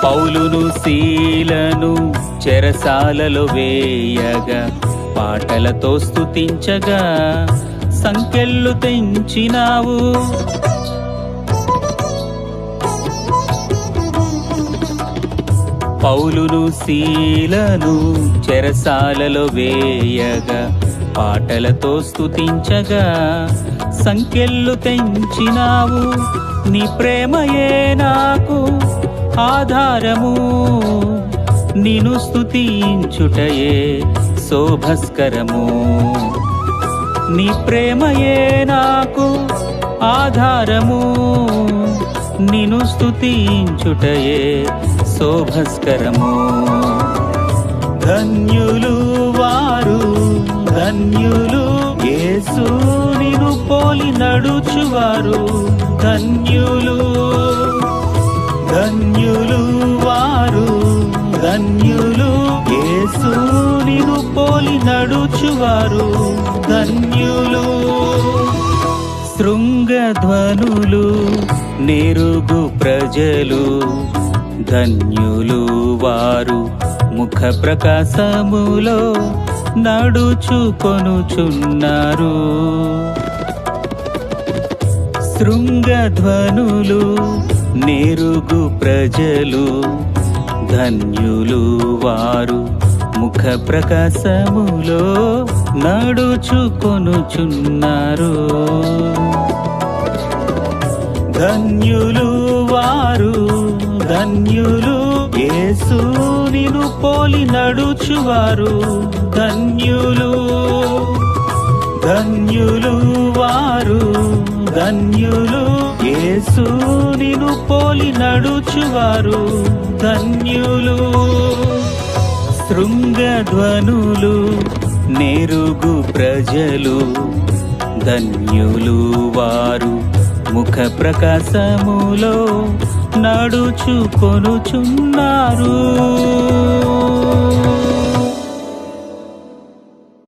పౌలును శీలను చెరసాలలో వేయగా పాటలతో స్తుతించగా సంకెళ్ళు తెంచినావు. పౌలును శీలను చెరసాలలో వేయగా పాటలతో స్తుతించగా సంకెళ్ళు తెంచినావు. నీ ప్రేమయే నాకు ఆధారము, నిన్ను స్తుతించుటయే శోభస్కరము. నీ ప్రేమయే నాకు ఆధారము, నిన్ను స్తుతించుటయే శోభస్కరము. ధన్యులు వారు ధన్యులు, యేసు నిన్ను పోలి నడుచువారు ధన్యులు. ధన్యులు వారు ధన్యులు, యేసు నిన్ను పోలి నడుచువారు ధన్యులు. శృంగధ్వనులు నెరుగు ప్రజలు ధన్యులు వారు, ముఖ ప్రకాశములో నడుచుకొనుచున్నారు. శృంగధ్వనులు నెరుగు ప్రజలు ధన్యులు వారు, ముఖ ప్రకాశములో నడుచుకొనుచున్నారు. ధన్యులు వారు ధన్యులు, యేసు నిన్ను పోలి నడుచువారు ధన్యులు. ధన్యులు వారు ధన్యులు, యేసు నిన్ను పోలి నడుచువారు ధన్యులు. శృంగధ్వనులు నెరుగు ప్రజలు ధన్యులు వారు, ముఖ ప్రకాశములో నడుచుకొనుచున్నారు.